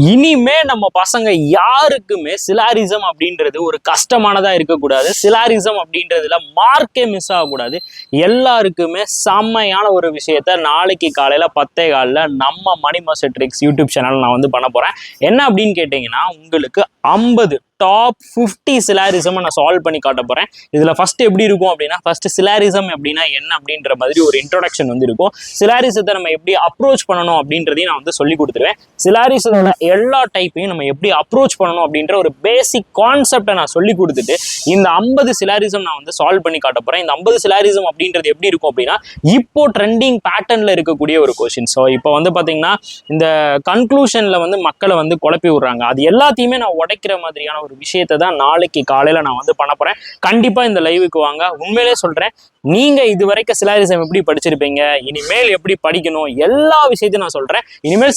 இனிமே நம்ம பசங்க யாருக்குமே சிலாரிசம் அப்படின்றது ஒரு கஷ்டமானதா இருக்கக்கூடாது. சிலாரிசம் அப்படின்றதுல மார்க்கே மிஸ் ஆகக்கூடாது. எல்லாருக்குமே செம்மையான ஒரு விஷயத்த நாளைக்கு காலையில 10:15 நம்ம மணி மாஸ்டர் ட்ரிக்ஸ் யூடியூப் சேனல் நான் வந்து பண்ண போறேன். என்ன அப்படின்னு கேட்டீங்கன்னா, உங்களுக்கு 50 டாப் 50 சிலாரிசம் நான் சால்வ் பண்ணி காட்ட போறேன். இதுல ஃபர்ஸ்ட் எப்படி இருக்கும் அப்படின்னா, ஃபர்ஸ்ட் சிலாரிசம் அப்படின்னா என்ன அப்படின்ற மாதிரி ஒரு இன்ட்ரோடக்ஷன் வந்து இருக்கும். சிலாரிசத்தை நம்ம எப்படி அப்ரோச் பண்ணணும் அப்படின்றதையும் நான் வந்து சொல்லி கொடுத்துருவேன். சிலாரிசத்தோட எல்லா டைப்பையும் நம்ம எப்படி அப்ரோச் பண்ணணும் அப்படின்ற ஒரு பேசிக் கான்செப்டை நான் சொல்லி கொடுத்துட்டு இந்த 50 சிலாரிசம் நான் வந்து சால்வ் பண்ணி காட்ட போறேன். இந்த 50 சிலாரிசம் அப்படின்றது எப்படி இருக்கும் அப்படின்னா, இப்போ ட்ரெண்டிங் பேட்டர்ன்ல இருக்கக்கூடிய ஒரு கொஸ்டின். ஸோ இப்போ வந்து பாத்தீங்கன்னா, இந்த கன்க்ளூஷன்ல வந்து மக்களை வந்து குழப்பி விடுறாங்க. அது எல்லாத்தையுமே நான் உடைக்கிற மாதிரியான ஒரு விஷயத்தை தான் நாளைக்கு காலையில நான் வந்து பண்ண போறேன். கண்டிப்பா இந்த லைவுக்கு வாங்க. உண்மையிலே சொல்றேன், நீங்க இது வரைக்கும் சிலாரிசம் எப்படி படிச்சிருப்பீங்க, இனிமேல் எப்படி படிக்கணும், எல்லா விஷயத்தையும் நான் சொல்றேன். இனிமேல்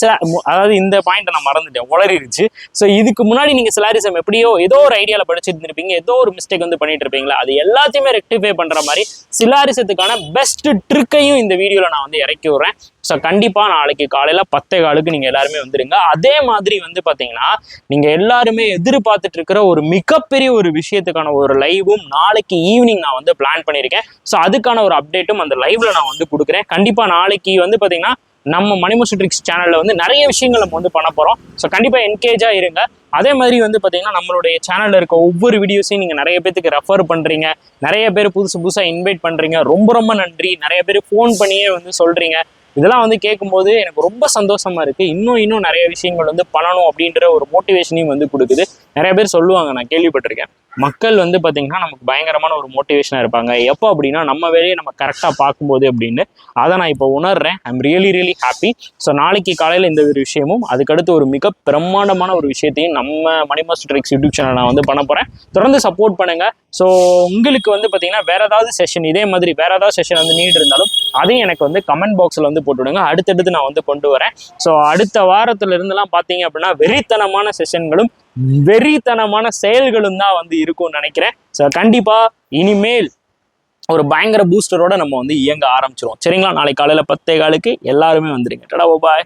அதாவது இந்த பாயிண்ட் நான் மறந்துட்டேன், உளறிடுச்சு. ஸோ இதுக்கு முன்னாடி நீங்க சிலாரிசம் எப்படியோ ஏதோ ஒரு ஐடியால படிச்சுட்டு இருப்பீங்க, ஏதோ ஒரு மிஸ்டேக் வந்து பண்ணிட்டு இருப்பீங்களா, அது எல்லாத்தையுமே ரெக்டிஃபை பண்ற மாதிரி சிலாரிசத்துக்கான பெஸ்ட் ட்ரிக்கையும் இந்த வீடியோல நான் வந்து இறக்கி விடுறேன். ஸோ கண்டிப்பா நாளைக்கு காலையில 10:15 நீங்க எல்லாருமே வந்துருங்க. அதே மாதிரி வந்து பாத்தீங்கன்னா, நீங்க எல்லாருமே எதிர்பார்த்துட்டு இருக்கிற ஒரு மிகப்பெரிய ஒரு விஷயத்துக்கான ஒரு லைவும் நாளைக்கு ஈவினிங் நான் வந்து பிளான் பண்ணியிருக்கேன். ஸோ அதுக்கான ஒரு அப்டேட்டும் அந்த லைவ்ல நான் வந்து கொடுக்குறேன். கண்டிப்பா நாளைக்கு வந்து பாத்தீங்கன்னா, நம்ம மணி மாஸ்டர் ட்ரிக்ஸ் சேனல்ல வந்து நிறைய விஷயங்கள் நம்ம வந்து பண்ண போறோம். ஸோ கண்டிப்பா என்கேஜா இருங்க. அதே மாதிரி வந்து பாத்தீங்கன்னா, நம்மளுடைய சேனல்ல இருக்க ஒவ்வொரு வீடியோஸையும் நீங்க நிறைய பேருக்கு ரெஃபர் பண்றீங்க, நிறைய பேர் புதுசா இன்வைட் பண்றீங்க. ரொம்ப ரொம்ப நன்றி. நிறைய பேர் ஃபோன் பண்ணியே வந்து சொல்றீங்க. இதெல்லாம் வந்து கேட்கும்போது எனக்கு ரொம்ப சந்தோஷமா இருக்கு. இன்னும் நிறைய விஷயங்கள் வந்து பண்ணணும் அப்படின்ற ஒரு மோட்டிவேஷனையும் வந்து கொடுக்குது. நிறைய பேர் சொல்லுவாங்க, நான் கேள்விப்பட்டிருக்கேன், மக்கள் வந்து பாத்தீங்கன்னா நமக்கு பயங்கரமான ஒரு மோட்டிவேஷனா இருப்பாங்க. எப்போ அப்படின்னா, நம்ம வேலையை நம்ம கரெக்டா பார்க்கும்போது அப்படின்னு. அதை நான் இப்போ உணர்றேன். I am really happy. So நாளைக்கு காலையில இந்த ஒரு விஷயமும், அதுக்கடுத்து ஒரு மிக பிரம்மாண்டமான ஒரு விஷயத்தையும் நம்ம மணி மாஸ்டர் ட்ரிக்ஸ் யூடியூப் சேனல் நான் வந்து பண்ண போறேன். தொடர்ந்து சப்போர்ட் பண்ணுங்க. ஸோ உங்களுக்கு வந்து பாத்தீங்கன்னா, வேற ஏதாவது செஷன், இதே மாதிரி வேற ஏதாவது செஷன் வந்து நீட் இருந்தாலும் அதையும் எனக்கு வந்து கமெண்ட் பாக்ஸ்ல வந்து போட்டுவிடுங்க. அடுத்தடுத்து நான் வந்து கொண்டு வரேன். ஸோ அடுத்த வாரத்துல இருந்தெல்லாம் பாத்தீங்க அப்படின்னா, வெறித்தனமான செஷன்களும் வெறித்தனமான செயல்களும் தான் வந்து இருக்கும்னு நினைக்கிறேன். ஸோ கண்டிப்பா இனிமேல் ஒரு பயங்கர பூஸ்டரோட நம்ம வந்து இயங்க ஆரம்பிச்சிருவோம். சரிங்களா? நாளைக்கு காலையில 10:15 எல்லாருமே வந்துருங்க. டடா பாய்.